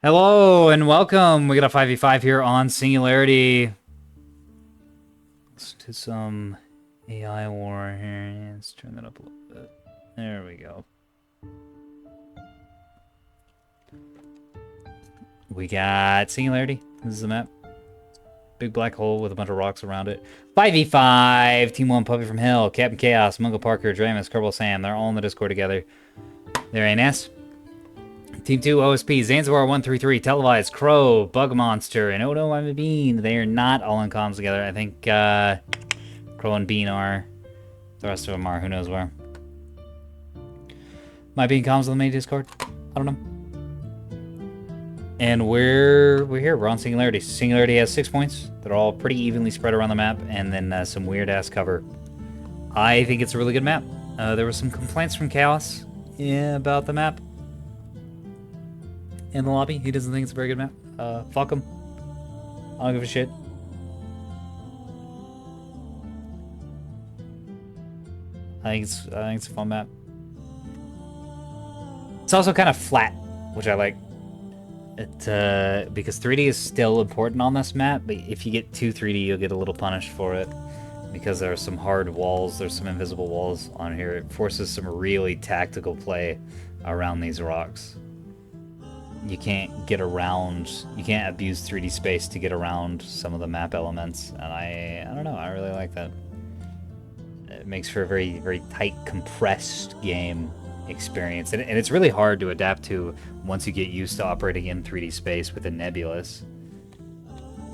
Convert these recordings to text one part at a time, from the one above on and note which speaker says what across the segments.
Speaker 1: Hello and welcome. We got a 5v5 here on Singularity. Let's do some AI war here. Let's turn that up a little bit. There we go. We got Singularity. This is the map. Big black hole with a bunch of rocks around it. 5v5. Team 1, Puppy from Hell, Captain Chaos, Mungo Parker, Dramus, Kerbal Sam. They're all in the Discord together. They're ANS. Team 2, OSP, Zanzibar133, Televised, Crow, Bug Monster, and Oh No, I'm a Bean. They are not all in comms together. I think Crow and Bean are. The rest of them are. Who knows where. Might be in comms on the main Discord. I don't know. And we're here. We're on Singularity. Singularity has 6 points. They're all pretty evenly spread around the map, and then some weird-ass cover. I think it's a really good map. There were some complaints from Chaos about the map. In the lobby, he doesn't think it's a very good map. Fuck him. I don't give a shit. I think it's a fun map. It's also kind of flat, which I like. Because 3D is still important on this map, but if you get too 3D, you'll get a little punished for it. Because there are some hard walls, there's some invisible walls on here. It forces some really tactical play around these rocks. You can't get around, you can't abuse 3D space to get around some of the map elements, and I don't know, I really like that. It makes for a very, very tight, compressed game experience, and it's really hard to adapt to once you get used to operating in 3D space with a Nebulous.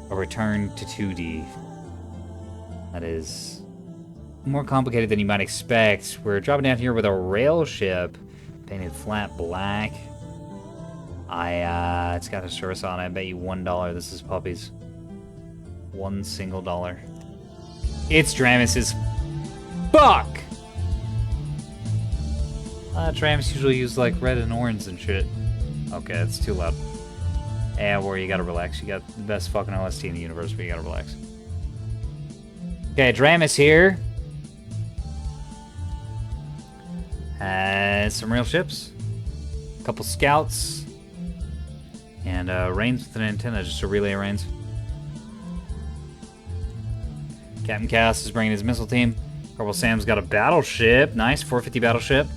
Speaker 1: A return to 2D. That is more complicated than you might expect. We're dropping down here with a rail ship, painted flat black. It's got a service on it. I bet you $1. This is Puppy's. $1 single. It's Dramus as fuck! Dramus usually use like red and orange and shit. Okay, that's too loud. Yeah, where you gotta relax. You got the best fucking OST in the universe, but you gotta relax. Okay, Dramus here. Has some real ships. A couple scouts. And Reigns with an antenna, just a relay of Reigns. Captain Chaos is bringing his missile team. Kerbal Sam's got a battleship. Nice, 450 battleship.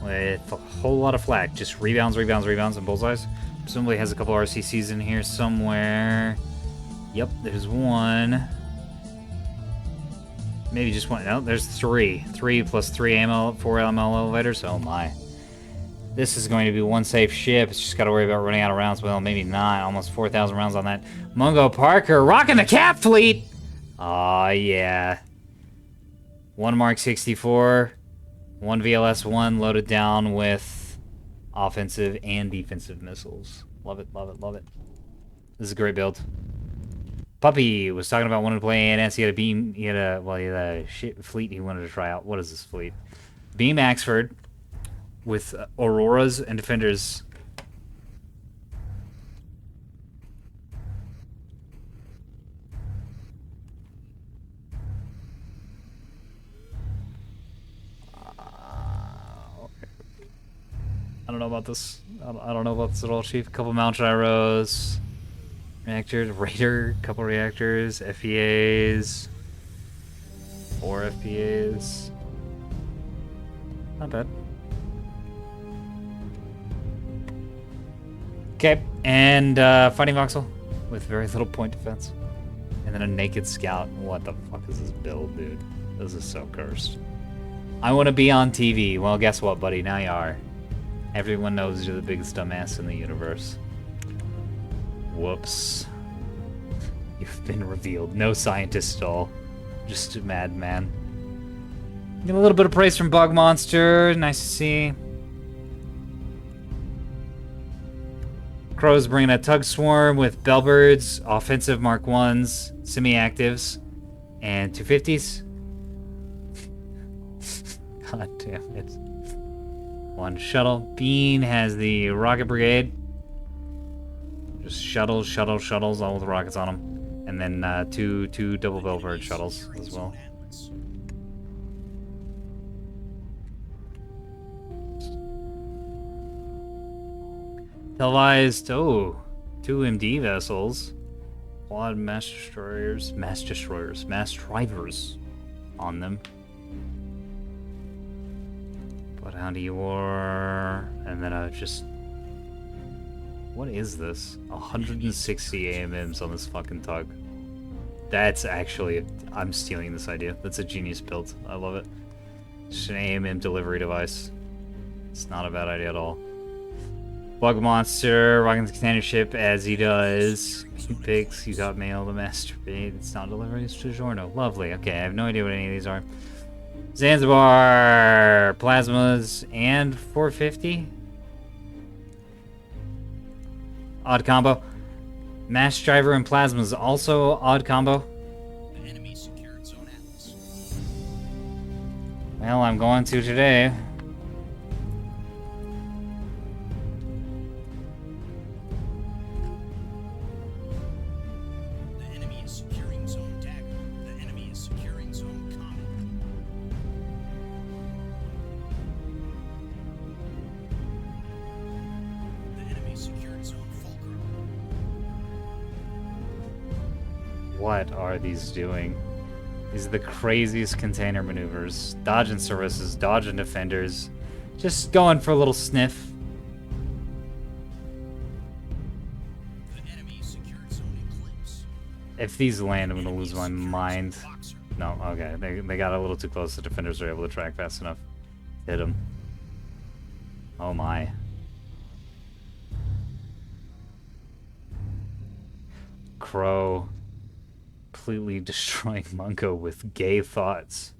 Speaker 1: With a whole lot of flak. Just rebounds, rebounds, rebounds, and bullseyes. Presumably has a couple RCCs in here somewhere. Yep, there's one. Maybe just one. No, there's three. 3 plus 3 ammo, 4 ML elevators. Oh my. This is going to be one safe ship. It's just got to worry about running out of rounds. Well, maybe not. Almost 4,000 rounds on that. Mungo Parker rocking the Cap fleet. Aw, yeah. 1 Mark 64. 1 VLS-1 loaded down with offensive and defensive missiles. Love it, love it, love it. This is a great build. Puppy was talking about wanting to play ANS. He had a beam. He had a shit fleet he wanted to try out. What is this fleet? Beam Axford. With Auroras and Defenders. I don't know about this. I don't know about this at all, Chief. A couple mount gyros. Reactors. Raider. Couple reactors. FPAs. 4 FPAs. Not bad. Okay, and fighting voxel with very little point defense. And then a naked scout. What the fuck is this build, dude? This is so cursed. I want to be on TV. Well, guess what, buddy? Now you are. Everyone knows you're the biggest dumbass in the universe. Whoops. You've been revealed. No scientist at all. Just a madman. Get a little bit of praise from Bug Monster. Nice to see. Crow's bringing a Tug Swarm with Bellbirds, offensive Mark 1s, semi-actives, and 250s. God damn it. 1 shuttle. Bean has the Rocket Brigade. Just shuttles, shuttles, all with rockets on them. And then two double Bellbird shuttles as well. Televised, oh, 2 MD vessels. Quad mass destroyers, mass drivers on them. Bloodhound war, and then just... What is this? 160 AMMs on this fucking tug. That's actually... I'm stealing this idea. That's a genius build. I love it. Just an AMM delivery device. It's not a bad idea at all. Bug monster, rocking the container ship as he does. Pigs, you got mail to masturbate. It's not delivering, it's DiGiorno. Lovely. Okay, I have no idea what any of these are. Zanzibar, plasmas, and 450. Odd combo. Mass driver and plasmas, also odd combo. The enemy secured zone Atlas. Well, I'm going to today. The enemy is securing zone Dagger. The enemy is securing zone Comet. The enemy secured zone Fulcrum. What are these doing? These are the craziest container maneuvers. Dodging services, dodging defenders. Just going for a little sniff. The enemy secured zone Eclipse. If these land, I'm gonna lose my mind. No, okay. They got a little too close. The defenders are able to track fast enough. Hit them. Oh my. Crow. Completely destroying Munko with gay thoughts.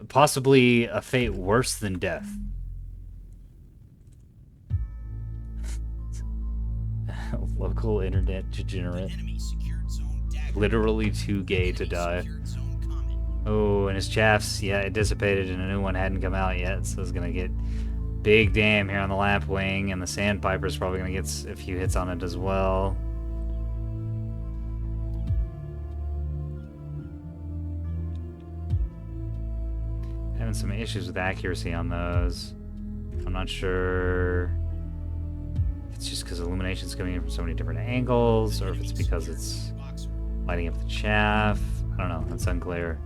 Speaker 1: Possibly a fate worse than death. Local internet degenerate. Literally too gay to die. Oh, and his chaffs, yeah, it dissipated and a new one hadn't come out yet, so it's gonna get big damn here on the lapwing, and the sandpiper's probably gonna get a few hits on it as well. Having some issues with accuracy on those. I'm not sure if it's just because illumination's coming in from so many different angles, or if it's because it's lighting up the chaff. I don't know. That's unclear.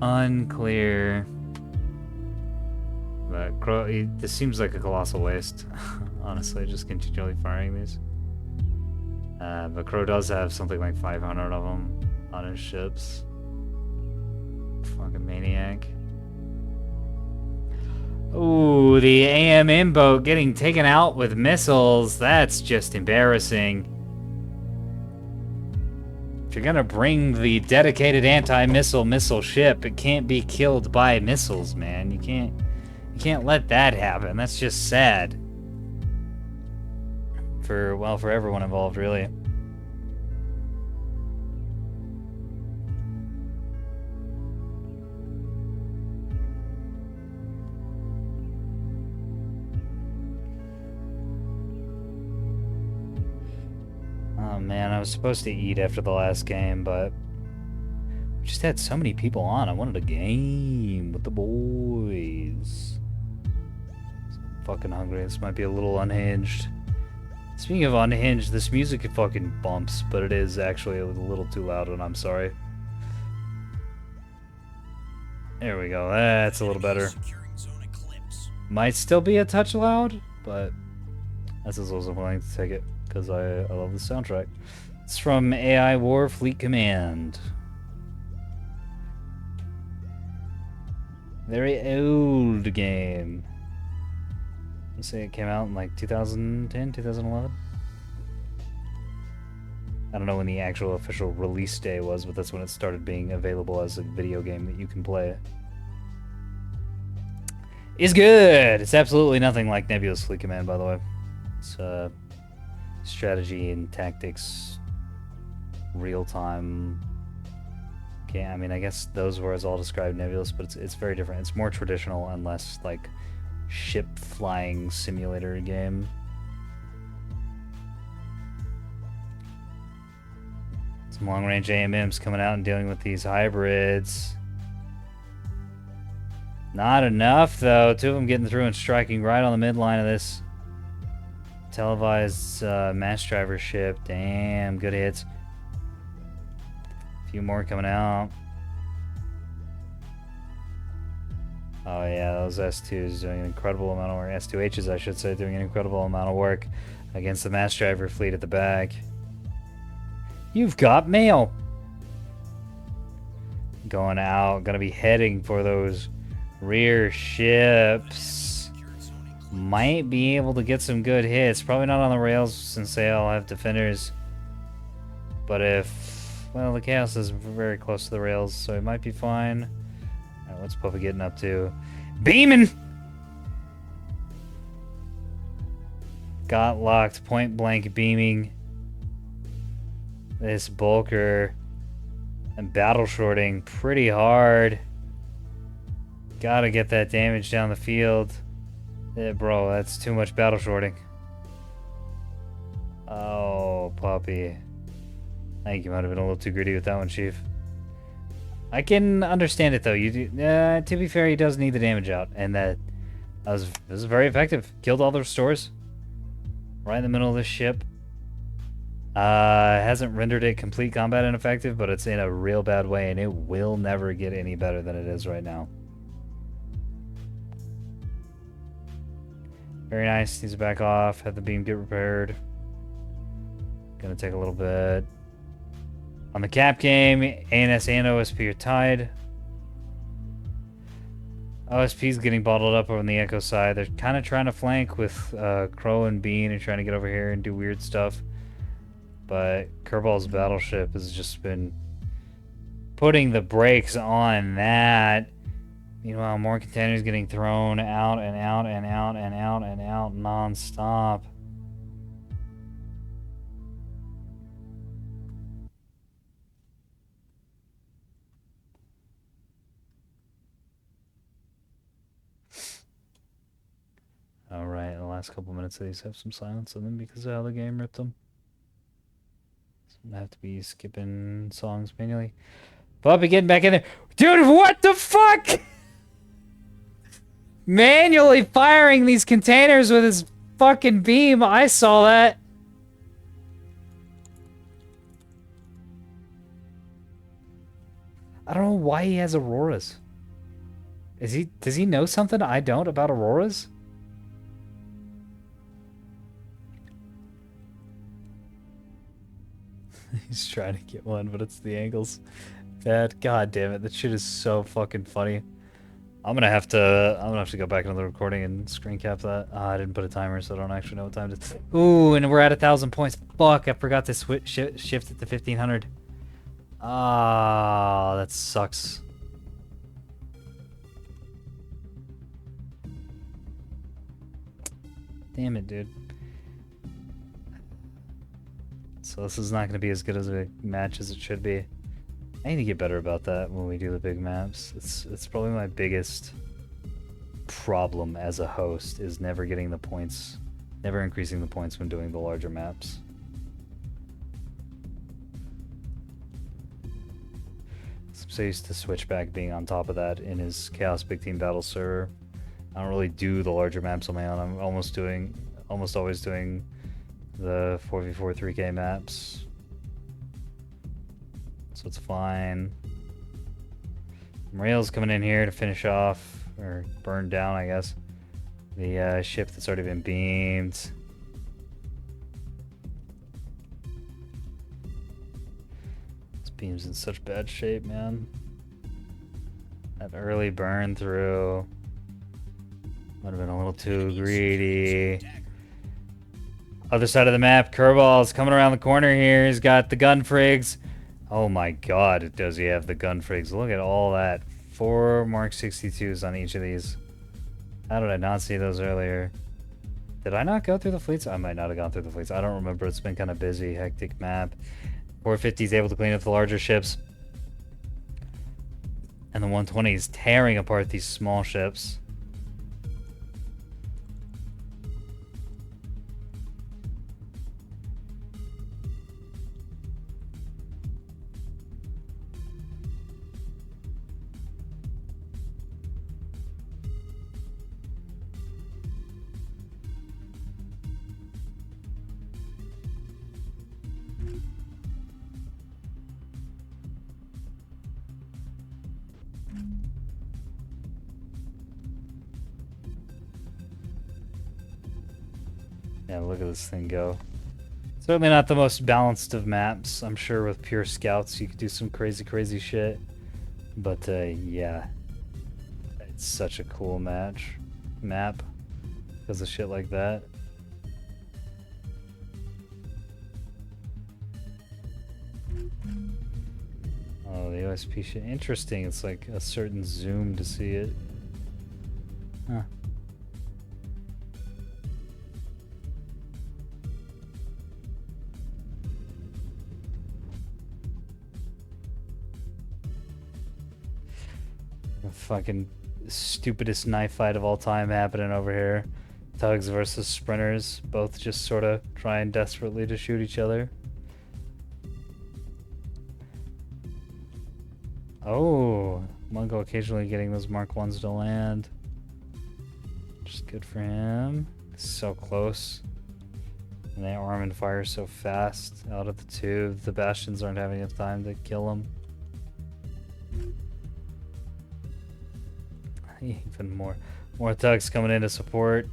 Speaker 1: Unclear. But Crow, this seems like a colossal waste. Honestly, just continually firing these. But Crow does have something like 500 of them on his ships. Fucking maniac. Ooh, the AMM boat getting taken out with missiles. That's just embarrassing. If you're gonna bring the dedicated anti-missile ship, it can't be killed by missiles, man. You can't let that happen. That's just sad. For everyone involved, really. Oh man, I was supposed to eat after the last game, but we just had so many people on. I wanted a game with the boys. So I'm fucking hungry. This might be a little unhinged. Speaking of unhinged, this music fucking bumps, but it is actually a little too loud, and I'm sorry. There we go. That's a little better. Might still be a touch loud, but that's as low as I'm willing to take it, because I love the soundtrack. It's from AI War Fleet Command. Very old game. Let's say it came out in like 2010, 2011. I don't know when the actual official release day was, but that's when it started being available as a video game that you can play. It's good! It's absolutely nothing like Nebulous Fleet Command, by the way. It's strategy and tactics, real-time. Okay, I mean, I guess those were as all described Nebulous, but it's very different. It's more traditional and less like ship flying simulator game. Some long-range AMMs coming out and dealing with these hybrids. Not enough, though. Two of them getting through and striking right on the midline of this televised mass driver ship. Damn, good hits. A few more coming out. Oh yeah, those S2s doing an incredible amount of work. S2Hs, I should say, doing an incredible amount of work against the mass driver fleet at the back. You've got mail. Going out, gonna be heading for those rear ships. Might be able to get some good hits. Probably not on the rails since they all have defenders. But if, well, the Chaos is very close to the rails, so it might be fine. Alright, what's Puppy getting up to? Beaming! Got locked, point blank beaming. This Bulker and battle shorting pretty hard. Gotta get that damage down the field. Yeah, bro, that's too much battle shorting. Oh, Puppy. I think you might have been a little too greedy with that one, Chief. I can understand it though. You do, to be fair, he does need the damage out, and that was very effective. Killed all the restores right in the middle of this ship. Hasn't rendered it complete combat ineffective, but it's in a real bad way, and it will never get any better than it is right now. Very nice. Needs to back off. Have the beam get repaired. Gonna take a little bit. On the cap game, ANS and OSP are tied. OSP's getting bottled up on the Echo side. They're kind of trying to flank with Crow and Bean and trying to get over here and do weird stuff. But Kerball's battleship has just been putting the brakes on that. Meanwhile, more containers getting thrown out and out and out and out and out non-stop. Alright, the last couple minutes of these have some silence in them because of how the game ripped them. So I'm gonna have to be skipping songs manually. Puppy getting back in there. Dude, what the fuck? Manually firing these containers with his fucking beam. I saw that. I don't know why he has Auroras. Does he know something I don't about Auroras? He's trying to get one, but it's the angles. That, god damn it, that shit is so fucking funny. I'm gonna have to go back into the recording and screen cap that. I didn't put a timer, so I don't actually know what time it is. Ooh, and we're at 1,000 points. Fuck, I forgot to shift it to 1,500. Ah, that sucks. Damn it, dude. So this is not going to be as good as a match as it should be. I need to get better about that when we do the big maps. It's probably my biggest problem as a host, is never getting the points, never increasing the points when doing the larger maps. I'm so used to Switchback being on top of that in his Chaos Big Team Battle server. I don't really do the larger maps on my own. I'm almost always doing the 4v4 3k maps, so it's fine. Rail's coming in here to finish off, or burn down, I guess, the ship that's already been beamed. This beam's in such bad shape, man. That early burn through might have been a little too greedy. Other side of the map, Kerball's coming around the corner here. He's got the gun frigs. Oh my god, does he have the gun frigs? Look at all that. 4 Mark 62s on each of these. How did I not see those earlier? Did I not go through the fleets? I might not have gone through the fleets. I don't remember. It's been kind of busy, hectic map. 450 is able to clean up the larger ships. And the 120 is tearing apart these small ships. Yeah, look at this thing go. Certainly not the most balanced of maps. I'm sure with pure scouts you could do some crazy shit. But yeah, it's such a cool map because of shit like that. Oh, the OSP shit. Interesting. It's like a certain zoom to see it. Huh. The fucking stupidest knife fight of all time happening over here. Tugs versus sprinters, both just sort of trying desperately to shoot each other. Oh, Mungo occasionally getting those Mark 1s to land. Just good for him. So close. And they arm and fire so fast out of the tube. The Bastions aren't having enough time to kill them. Even more thugs coming in to support.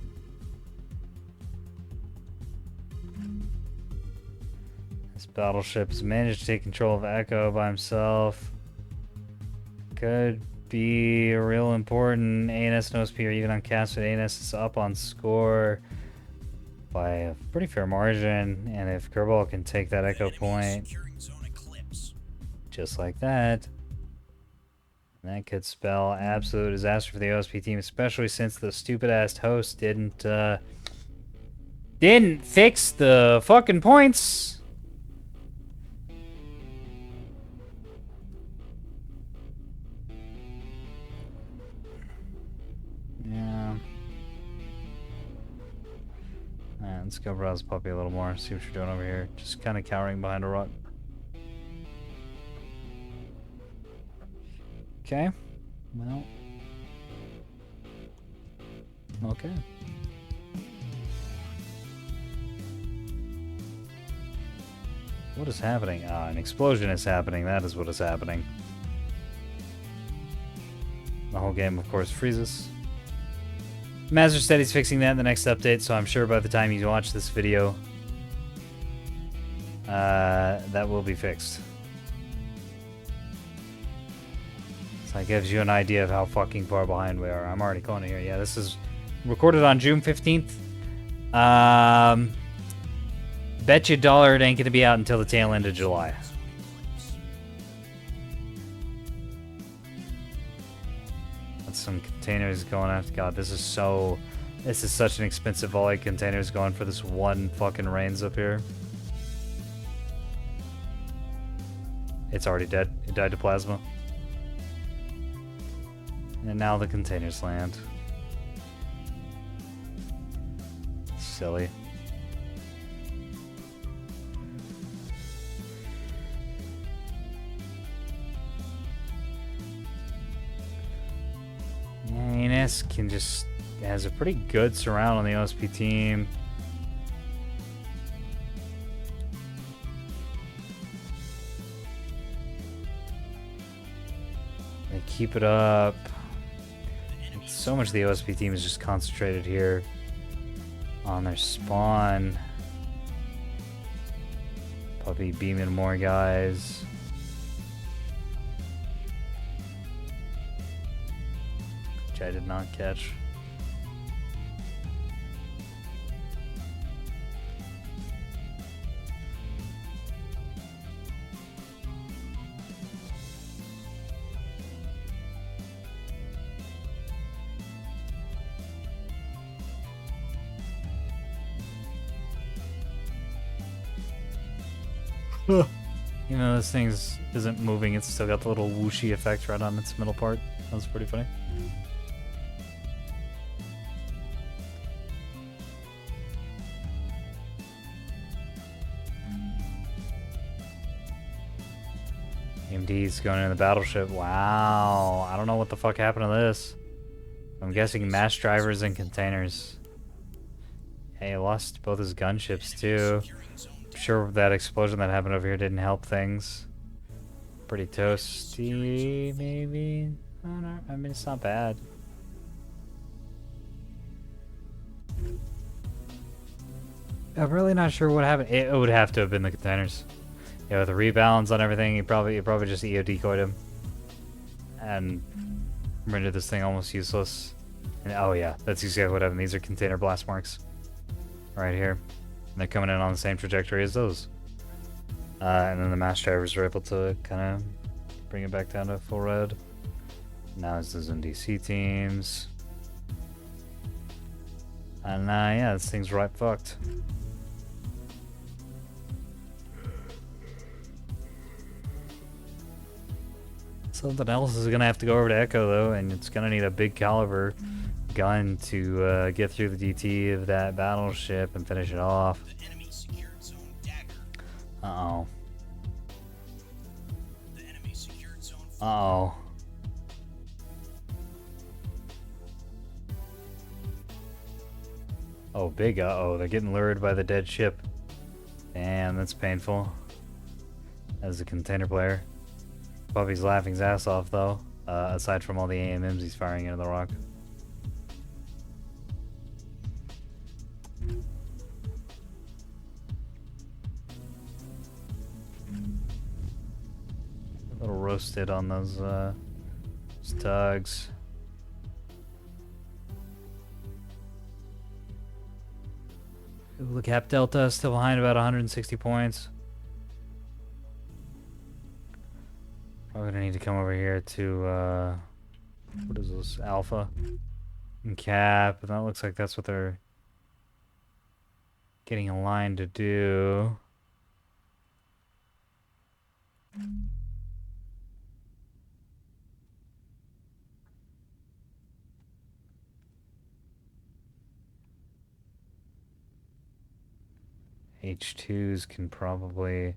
Speaker 1: This battleship has managed to take control of Echo by himself. Could be real important. ANS and OSP are even on cast, but ANS is up on score by a pretty fair margin. And if Kerbal can take that Echo point, just like that, that could spell absolute disaster for the OSP team, especially since the stupid-ass host didn't fix the fucking points. Yeah. Alright, let's go browse Puppy a little more, see what you're doing over here. Just kind of cowering behind a rock. Okay. Well. Okay. What is happening? Ah, an explosion is happening. That is what is happening. The whole game, of course, freezes. Master said he's fixing that in the next update, so I'm sure by the time you watch this video, that will be fixed. So that gives you an idea of how fucking far behind we are. I'm already going here. Yeah, this is recorded on June 15th. Bet you $1 it ain't gonna be out until the tail end of July. That's some containers going after. God, this is such an expensive volley. Containers going for this one fucking Reigns up here. It's already dead. It died to plasma. And now the containers land. Silly. ANS has a pretty good surround on the OSP team. They keep it up. So much of the OSP team is just concentrated here on their spawn. Puppy beaming more guys. Which I did not catch. You know, this thing isn't moving, it's still got the little whooshy effect right on its middle part. That was pretty funny. AMD's going in the battleship. Wow. I don't know what the fuck happened to this. I'm guessing mass drivers and containers. Hey, he lost both his gunships too. I'm sure that explosion that happened over here didn't help things. Pretty toasty, maybe? I don't know. I mean, it's not bad. I'm really not sure what happened. It would have to have been the containers. Yeah, with the rebounds on everything, he probably just EO decoyed him and rendered this thing almost useless. And, oh yeah, that's exactly what happened. These are container blast marks right here. And they're coming in on the same trajectory as those. And then the mass drivers were able to kind of bring it back down to full red. Now it's the Zone DC teams. And yeah, this thing's right fucked. Something else is gonna have to go over to Echo though, and it's gonna need a big caliber gun to get through the DT of that battleship and finish it off.
Speaker 2: The enemy secured zone dagger.
Speaker 1: Uh-oh.
Speaker 2: The enemy secured zone.
Speaker 1: Uh-oh. Oh, big uh-oh. They're getting lured by the dead ship. Damn, that's painful. As a container player. Puppy's laughing his ass off, though. Aside from all the AMMs he's firing into the rock. A little roasted on those tugs. Ooh, the cap delta is still behind about 160 points. Probably gonna need to come over here to what is this? Alpha and cap, and that looks like that's what they're getting aligned to do. H2s can probably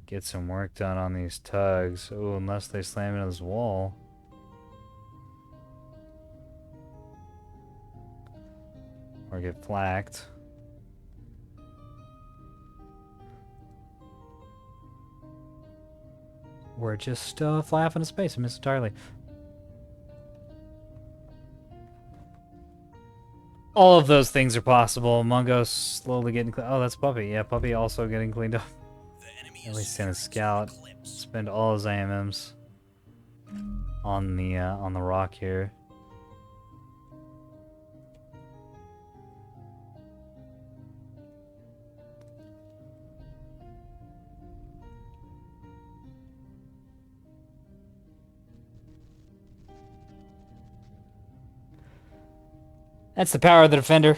Speaker 1: get some work done on these tugs. Oh, unless they slam into this wall. Or get flacked. Or just fly off into space and miss entirely. All of those things are possible. Mungo's slowly getting oh, that's Puppy. Yeah, Puppy also getting cleaned up. At least in a scout. Spend all his AMMs on the rock here. That's the power of the defender.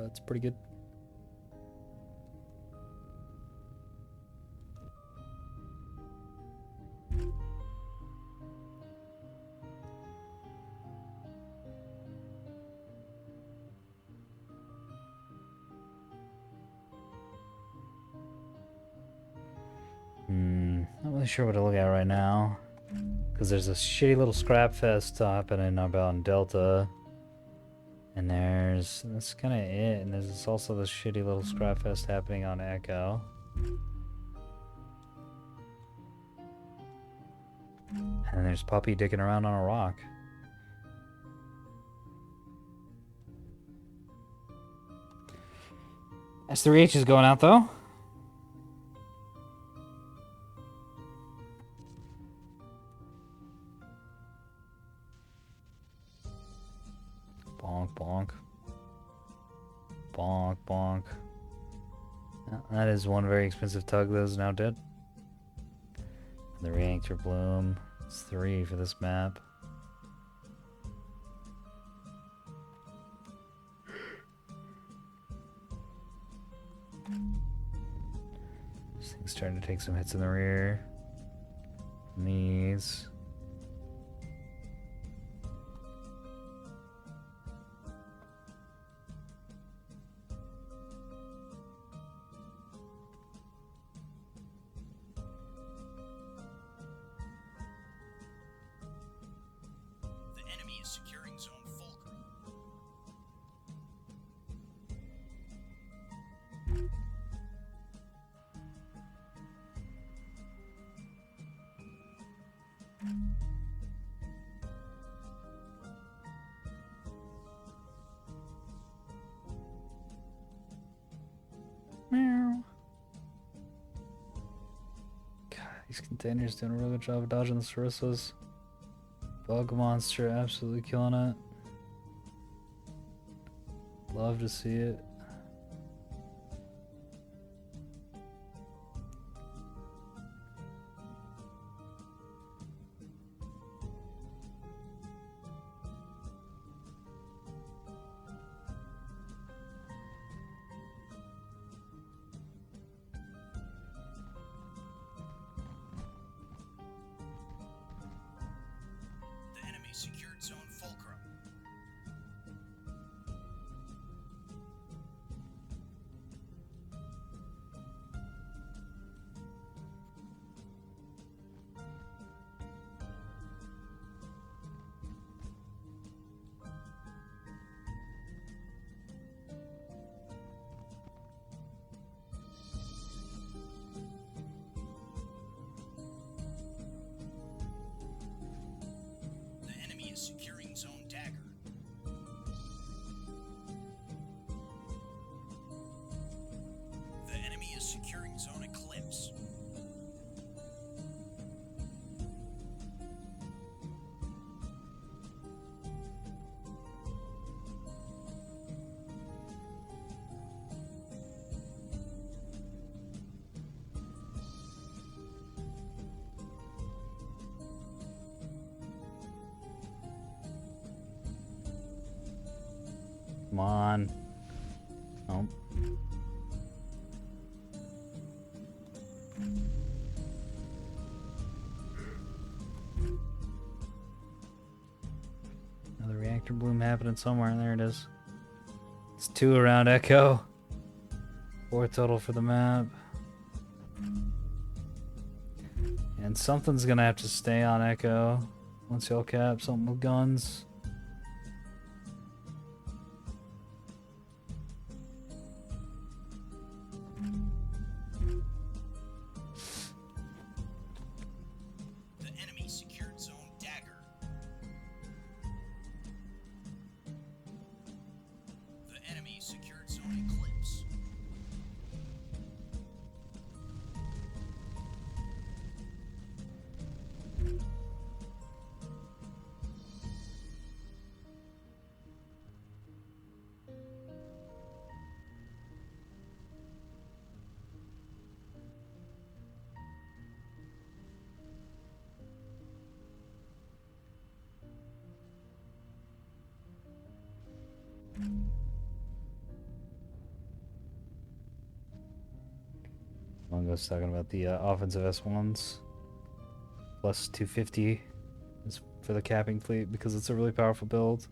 Speaker 1: It's pretty good. Not really sure what to look at right now. Because there's a shitty little scrap fest happening about in Delta. And that's kind of it. And there's also this shitty little scrap fest happening on Echo. And there's Puppy dicking around on a rock. S3H is going out though. Bonk, bonk. Bonk, bonk. That is one very expensive tug that is now dead. The reactor bloom. It's 3 for this map. This thing's starting to take some hits in the rear. Knees.
Speaker 2: Securing zone fulcrum.
Speaker 1: Meow. God, these containers doing a real good job of dodging the Sarissas. Bug monster absolutely killing it. Love to see it.
Speaker 2: The enemy secured zone Fulcrum. The enemy is securing zone Dagger. The enemy is securing zone Eclipse.
Speaker 1: Come on. Oh. Another reactor bloom happening somewhere, and there it is. It's 2 around Echo. 4 total for the map. And something's gonna have to stay on Echo once y'all cap something with guns.
Speaker 2: The enemy secured zone Dagger. The enemy secured zone Eclipse.
Speaker 1: Mongo's talking about the offensive S1s. Plus 250 is for the capping fleet because it's a really powerful build.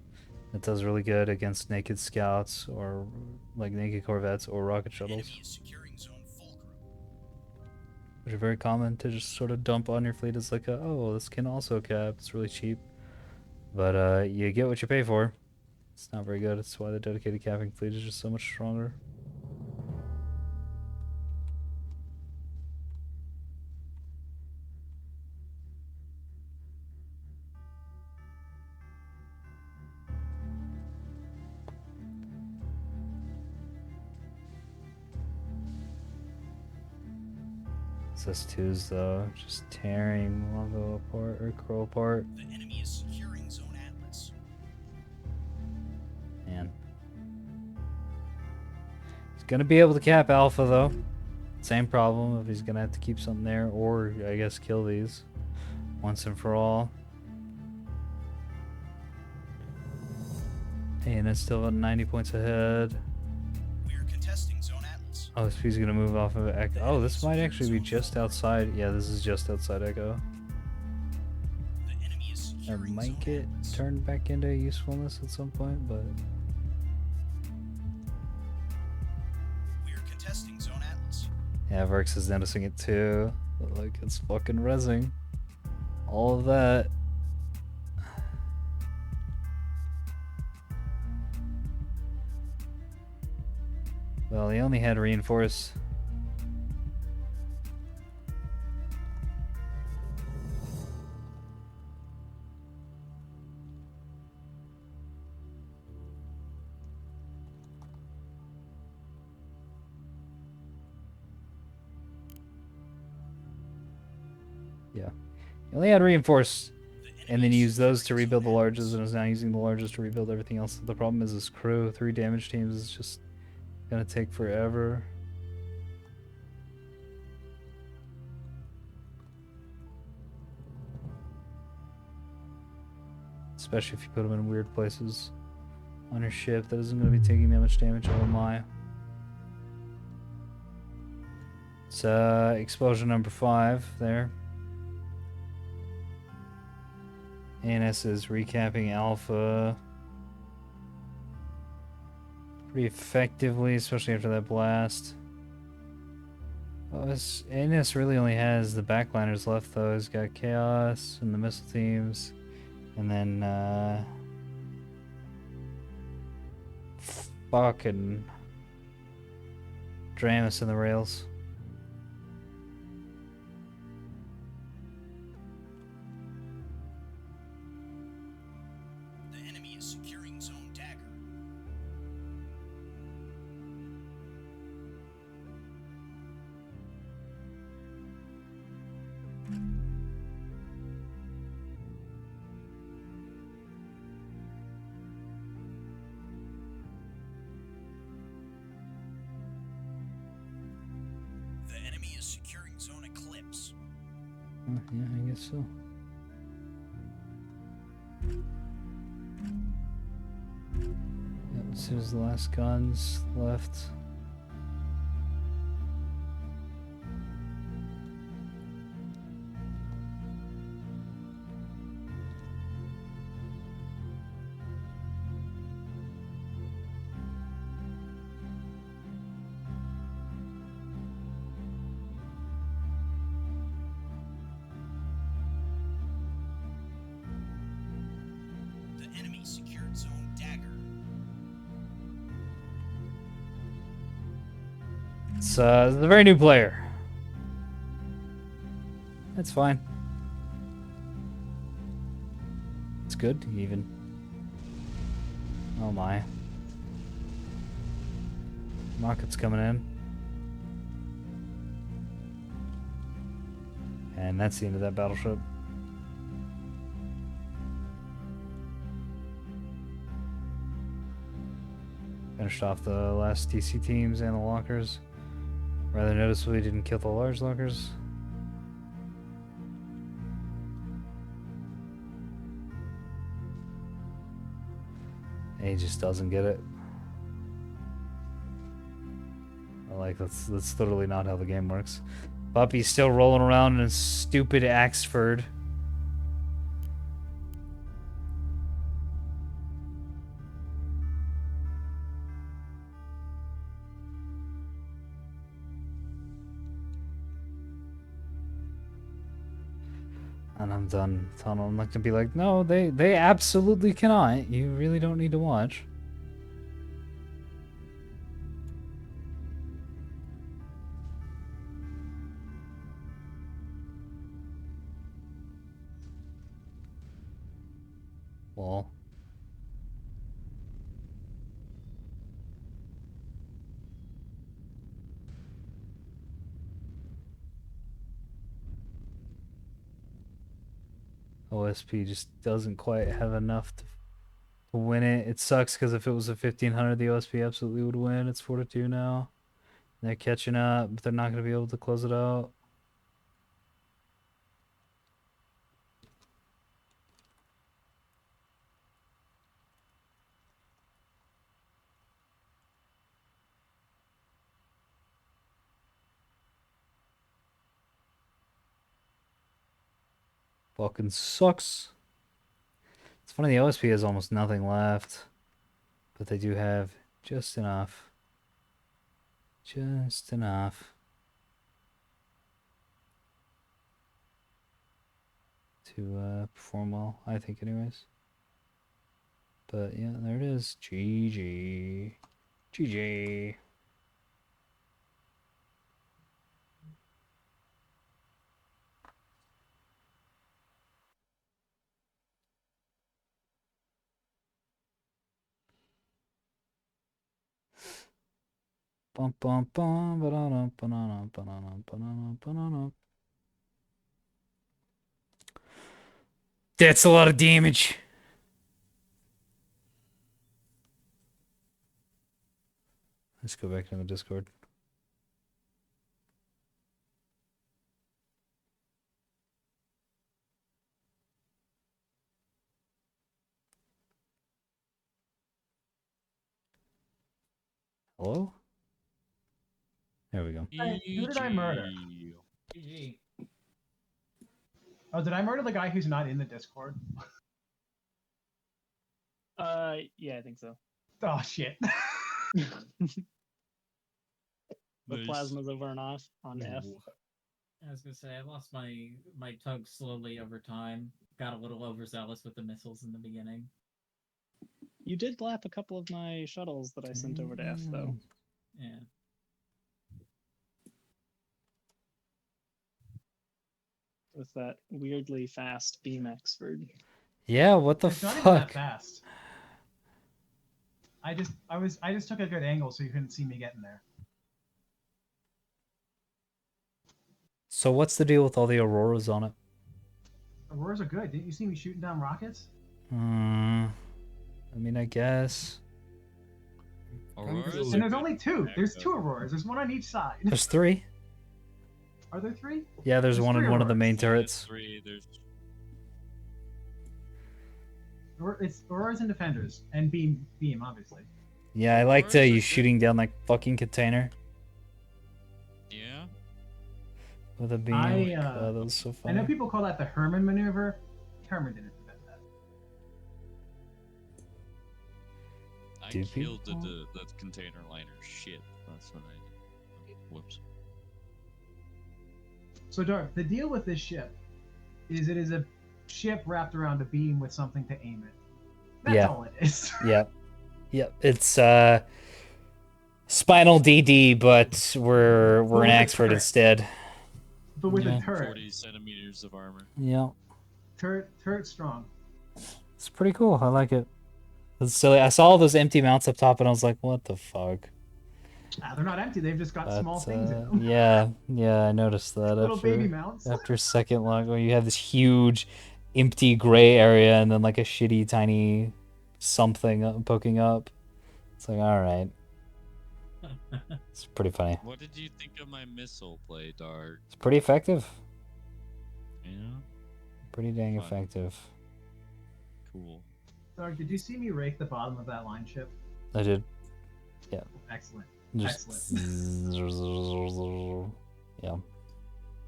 Speaker 1: It does really good against naked scouts or like naked corvettes or rocket
Speaker 2: The
Speaker 1: shuttles,
Speaker 2: enemy is securing zone Fulcrum.
Speaker 1: which are very common to just sort of dump on your fleet as like, oh, this can also cap. It's really cheap, but you get what you pay for. It's not very good. It's why the dedicated capping fleet is just so much stronger. SS2s though, just tearing Mongo apart or Crow apart.
Speaker 2: The enemy is securing zone Atlas.
Speaker 1: Man. He's gonna be able to cap Alpha though. Same problem if he's gonna have to keep something there, or I guess kill these once and for all. Hey, and it's still about 90 points ahead.
Speaker 2: We are contesting zone Atlas.
Speaker 1: Oh, so he's gonna move off of Echo. Oh, this might actually be just outside. Yeah, this is just outside Echo.
Speaker 2: The enemy is
Speaker 1: That
Speaker 2: securing
Speaker 1: might
Speaker 2: zone
Speaker 1: get
Speaker 2: Atlas.
Speaker 1: turned back into usefulness at some point, but
Speaker 2: We are contesting zone Atlas.
Speaker 1: yeah, Verx is noticing it too. But like, it's fucking rezzing. All of that. Well, he only had reinforce. Yeah. He only had reinforce,
Speaker 2: The
Speaker 1: and
Speaker 2: enemy
Speaker 1: then he
Speaker 2: is
Speaker 1: used those to
Speaker 2: securing
Speaker 1: rebuild the
Speaker 2: zone
Speaker 1: larges,
Speaker 2: X.
Speaker 1: and is now using the larges to rebuild everything else. The problem is his crew. 3 damage teams is just gonna take forever. Especially if you put them in weird places on your ship that isn't going to be taking that much damage. Oh my. It's explosion number 5 there. ANS is recapping Alpha pretty effectively, especially after that blast. Oh, ANS really only has the backliners left though. He's got Chaos and the missile teams, and then fucking Dramus in the rails.
Speaker 2: The enemy is securing zone Dagger. The enemy is securing zone Eclipse.
Speaker 1: Yeah, I guess so. Yep, as soon as the last guns left.
Speaker 2: The enemy secured zone Dagger.
Speaker 1: It's a very new player. That's fine. It's good, even. Oh my. Rocket's coming in. And that's the end of that battleship. Finished off the last TC teams and the lockers. Rather noticeably didn't kill the large lockers. And he just doesn't get it. Like, that's literally not how the game works. Puppy's still rolling around in stupid Axford. And I'm done. Tunnel. I'm not gonna be like, no, they absolutely cannot. You really don't need to watch. Well, OSP just doesn't quite have enough to win it. It sucks because if it was a 1500, the OSP absolutely would win. It's 4-2 now. They're catching up, but they're not going to be able to close it out. Fucking sucks. It's funny, the OSP has almost nothing left, but they do have just enough. Just enough to perform well, I think, anyways. But yeah, there it is. GG. GG. Bum bum bum ba-da-dum, ba-da-dum, ba-da-dum, ba-da-dum, ba-da-dum. That's a lot of damage. Let's go back to the Discord. Hello? There we go.
Speaker 3: Who did I murder?
Speaker 4: GG.
Speaker 3: Oh, did I murder the guy who's not in the Discord?
Speaker 5: Yeah, I think so.
Speaker 3: Oh shit.
Speaker 5: The
Speaker 6: Nice.
Speaker 5: plasma's over and off on F.
Speaker 4: I was gonna say I lost my tug slowly over time. Got a little overzealous with the missiles in the beginning.
Speaker 5: You did lap a couple of my shuttles that I sent over to F, though.
Speaker 4: Yeah.
Speaker 5: With that weirdly fast beam Exford.
Speaker 1: Yeah, what the
Speaker 3: It's not even that
Speaker 1: fuck?
Speaker 3: fast. I just took a good angle so you couldn't see me getting there.
Speaker 1: So what's the deal with all the auroras on it?
Speaker 3: Auroras are good. Didn't you see me shooting down rockets?
Speaker 1: I mean, I guess.
Speaker 6: Auroras
Speaker 3: And
Speaker 6: are
Speaker 3: there's only two. There's
Speaker 6: backup.
Speaker 3: two auroras. There's one on each side.
Speaker 1: There's 3.
Speaker 3: Are there 3?
Speaker 1: Yeah, there's one in
Speaker 3: three
Speaker 1: one of the main
Speaker 3: auroras.
Speaker 1: turrets.
Speaker 6: 3. There's
Speaker 3: It's auroras and defenders and beam obviously.
Speaker 1: Yeah, I liked
Speaker 6: Auroras are
Speaker 1: you
Speaker 6: good.
Speaker 1: shooting down that fucking container
Speaker 6: yeah.
Speaker 1: with a beam.
Speaker 3: I
Speaker 1: that was so
Speaker 3: I
Speaker 1: funny.
Speaker 3: know people call that the Herman maneuver. Herman didn't invent that.
Speaker 6: I
Speaker 1: Do
Speaker 6: killed
Speaker 1: people?
Speaker 6: the container liner. Shit. That's what I did. Whoops.
Speaker 3: So Dark, the deal with this ship is it is a ship wrapped around a beam with something to aim it. That's
Speaker 1: Yeah.
Speaker 3: all it is.
Speaker 1: Yep. Yep. It's Spinal DD, but we're
Speaker 3: with
Speaker 1: in
Speaker 3: a
Speaker 1: Axford
Speaker 3: turret.
Speaker 1: instead.
Speaker 3: But with
Speaker 1: Yeah.
Speaker 3: a turret.
Speaker 6: 40 centimeters of armor.
Speaker 1: Yeah.
Speaker 3: Turret strong.
Speaker 1: It's pretty cool. I like it. It's silly. I saw all those empty mounts up top and I was like, what the fuck?
Speaker 3: They're not empty. They've just got small
Speaker 1: But,
Speaker 3: things in them.
Speaker 1: yeah, I noticed that
Speaker 3: Little
Speaker 1: after
Speaker 3: baby mounts.
Speaker 1: after second log when you have this huge empty gray area and then like a shitty tiny something poking up. It's like, all right. It's pretty funny.
Speaker 6: What did you think of my missile play, Dark?
Speaker 1: It's pretty effective.
Speaker 6: Yeah.
Speaker 1: Pretty dang
Speaker 6: Fun.
Speaker 1: effective.
Speaker 6: Cool.
Speaker 3: Dark, did you see me rake the bottom of that line ship?
Speaker 1: I did.
Speaker 3: Excellent.
Speaker 1: Just
Speaker 3: Excellent.
Speaker 1: yeah.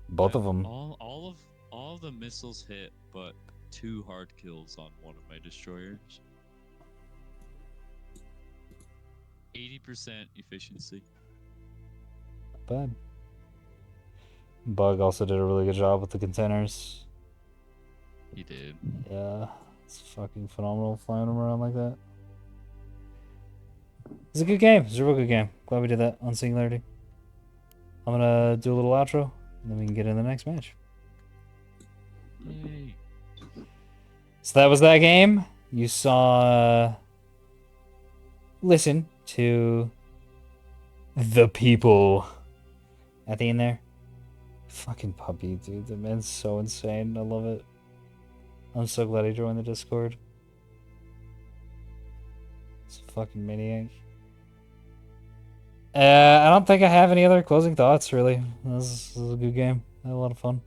Speaker 1: Both of them.
Speaker 6: All of the missiles hit, but 2 hard kills on one of my destroyers. 80% efficiency.
Speaker 1: Bad. Bug also did a really good job with the containers.
Speaker 6: He did.
Speaker 1: Yeah, it's fucking phenomenal flying them around like that. It's a good game. It's a real good game. Glad we did that on Singularity. I'm gonna do a little outro, and then we can get into the next match.
Speaker 6: Yay.
Speaker 1: So that was that game. You saw... listen to the people at the end there. Fucking puppy, dude. The man's so insane. I love it. I'm so glad he joined the Discord. It's a fucking maniac. I don't think I have any other closing thoughts, really. This was a good game. I had a lot of fun.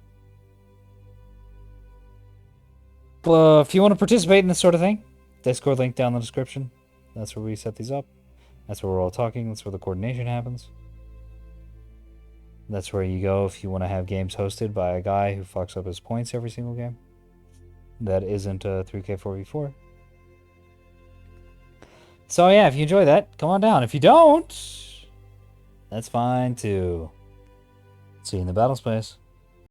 Speaker 1: If you want to participate in this sort of thing, Discord link down in the description. That's where we set these up. That's where we're all talking. That's where the coordination happens. That's where you go if you want to have games hosted by a guy who fucks up his points every single game. That isn't 3K4v4. So yeah, if you enjoy that, come on down. If you don't, that's fine too. See you in the battle space.